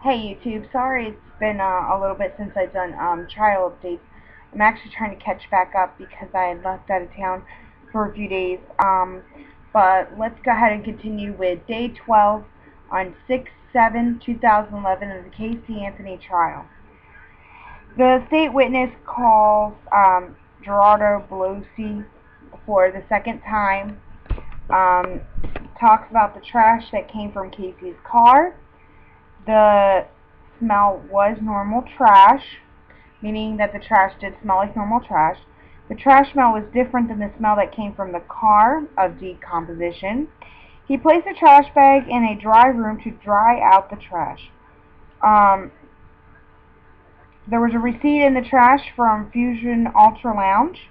Hey YouTube, sorry it's been a little bit since I've done trial updates. I'm actually trying to catch back up because I had left out of town for a few days. But let's go ahead and continue with day 12 on 6/7/2011 of the Casey Anthony trial. The state witness calls Gerardo Belosi for the second time, um, talks about the trash that came from Casey's car. The smell was normal trash, meaning that the trash did smell like normal trash. The trash smell was different than the smell that came from the car of decomposition. He placed a trash bag in a dry room to dry out the trash. There was a receipt in the trash from Fusion Ultra Lounge.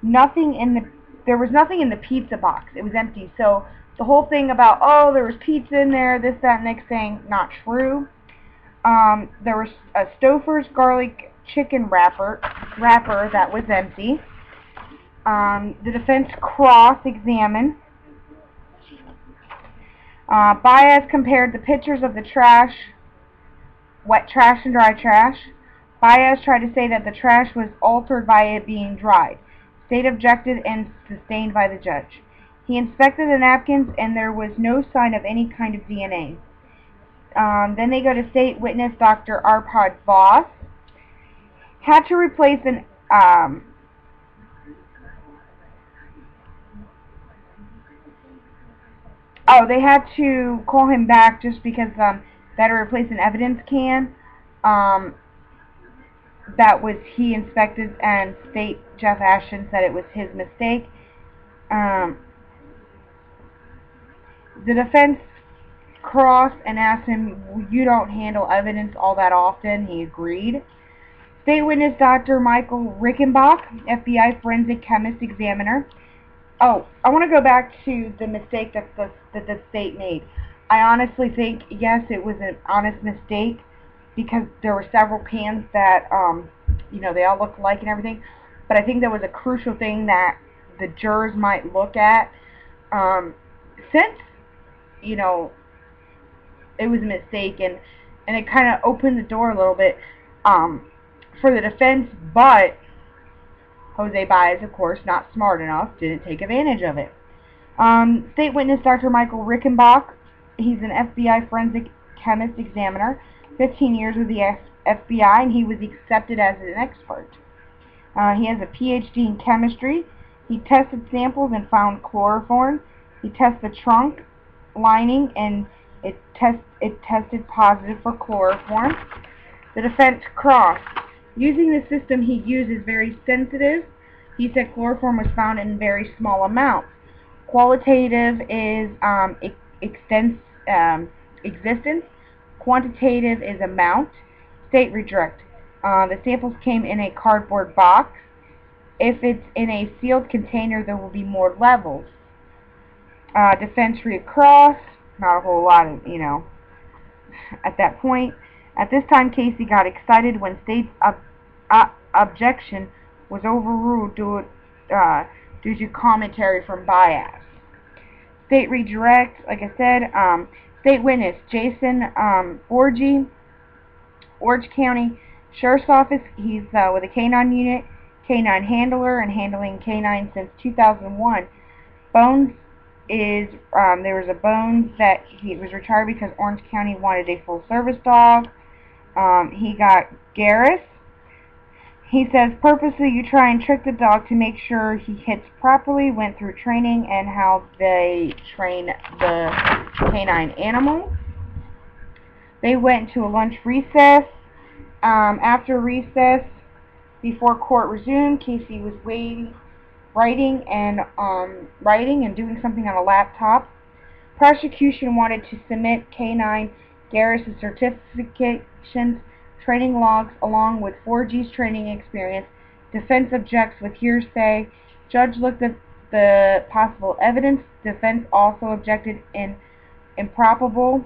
There was nothing in the pizza box. It was empty. So the whole thing about, oh, there was pizza in there, this, that, next thing, not true. There was a Stouffer's garlic chicken wrapper that was empty. The defense cross-examined. Baez compared the pictures of the trash, wet trash and dry trash. Baez tried to say that the trash was altered by it being dried. State objected and sustained by the judge. He inspected the napkins and there was no sign of any kind of DNA. Then they go to state witness Dr. Arpad Voss. Had to replace an they had to call him back just because they had to replace an evidence can. That was he inspected, and state Jeff Ashton said it was his mistake. The defense crossed and asked him, "You don't handle evidence all that often." He agreed. State witness Dr. Michael Rickenbach, FBI forensic chemist examiner. Oh, I want to go back to the mistake that the state made. I honestly think, yes, it was an honest mistake because there were several cans that, they all looked alike and everything. But I think there was a crucial thing that the jurors might look at. Since, it was a mistake, and it kind of opened the door a little bit for the defense, but Jose Baez, of course, not smart enough, didn't take advantage of it. State witness Dr. Michael Rickenbach, he's an FBI forensic chemist examiner, 15 years with the FBI, and he was accepted as an expert. He has a PhD in chemistry. He tested samples and found chloroform. He tested the trunk lining, and it tested positive for chloroform. The defense crossed. Using the system he used is very sensitive. He said chloroform was found in very small amounts. Qualitative is existence. Quantitative is amount. State reject. The samples came in a cardboard box. If it's in a sealed container, there will be more levels. Defense recross. Not a whole lot of, at that point. At this time, Casey got excited when state's objection was overruled due to commentary from Baez. State redirect, like I said, state witness Jason Borgi, Orange County Sheriff's Office. He's with a K-9 unit, K-9 handler, and handling K-9 since 2001. Bones is, there was a Bones that he was retired because Orange County wanted a full-service dog. He got Garris. He says, purposely you try and trick the dog to make sure he hits properly, went through training and how they train the canine animal. They went to a lunch recess. After recess, before court resumed, Casey was writing and doing something on a laptop. Prosecution wanted to submit K-9 Garris' certifications, training logs, along with 4G's training experience. Defense objects with hearsay. Judge looked at the possible evidence. Defense also objected in improbable.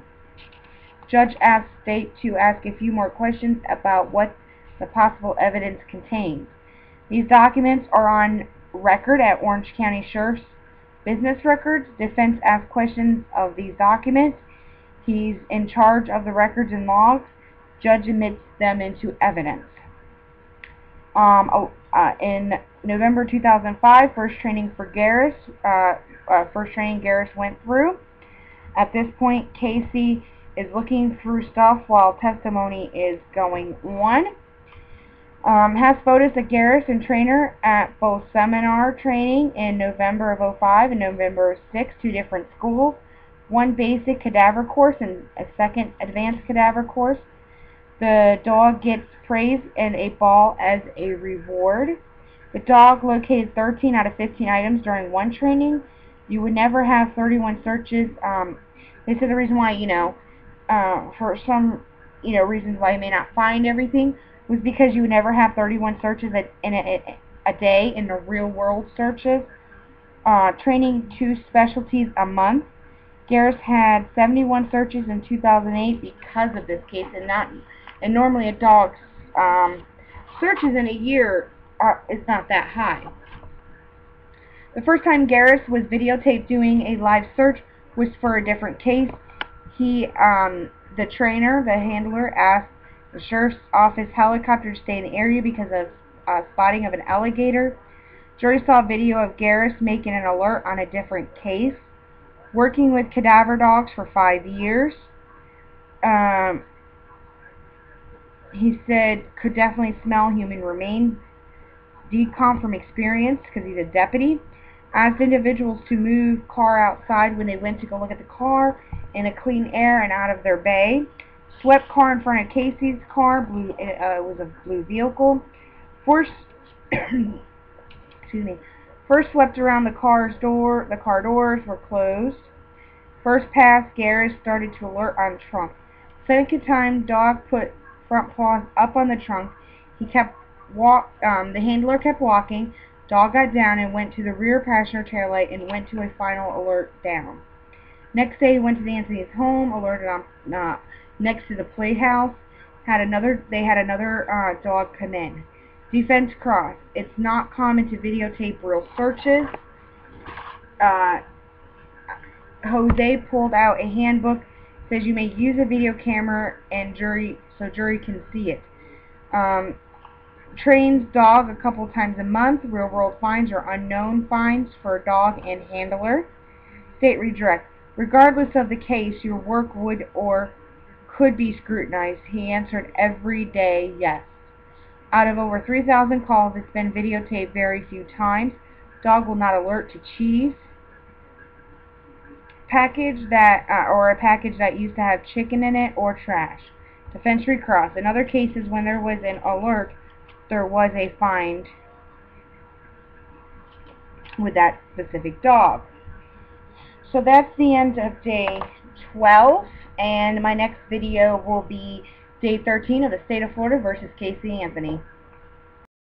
Judge asked state to ask a few more questions about what the possible evidence contains. These documents are on record at Orange County Sheriff's business records. Defense asked questions of these documents. He's in charge of the records and logs. Judge admits them into evidence. In November 2005, first training Garris went through. At this point, Casey is looking through stuff while testimony is going on. Has photos of Garris and trainer at both seminar training in November of 2005 and November of 2006, two different schools. One basic cadaver course and a second advanced cadaver course. The dog gets praise and a ball as a reward. The dog located 13 out of 15 items during one training. You would never have 31 searches. This is the reason why, for some, reasons why you may not find everything, was because you would never have 31 searches in a day in the real world searches. Training 2 specialties a month. Garris had 71 searches in 2008 because of this case, and normally a dog's searches in a year is not that high. The first time Garris was videotaped doing a live search was for a different case. The trainer, the handler, asked the sheriff's office helicopter to stay in the area because of spotting of an alligator. Jury saw a video of Garris making an alert on a different case. Working with cadaver dogs for 5 years. He said could definitely smell human remains. Decomp from experience because he's a deputy. Asked individuals to move car outside when they went to go look at the car in a clean air and out of their bay. Swept car in front of Casey's car. It was a blue vehicle. First swept around the car door. The car doors were closed. First pass, Garris started to alert on trunk. Second time, dog put front paws up on the trunk. The handler kept walking. Dog got down and went to the rear passenger taillight and went to a final alert down. Next day, he went to Anthony's home, alerted on next to the playhouse. They had another dog come in. Defense cross. It's not common to videotape real searches. Jose pulled out a handbook. Says you may use a video camera and jury can see it. Trains dog a couple times a month. Real world fines or unknown fines for dog and handler. State redirect. Regardless of the case, your work would or could be scrutinized. He answered every day yes. Out of over 3,000 calls, it's been videotaped very few times. Dog will not alert to cheese. A package that used to have chicken in it or trash. Defense recross. In other cases, when there was an alert, there was a fine with that specific dog. So that's the end of day 12, and my next video will be day 13 of the state of Florida versus Casey Anthony.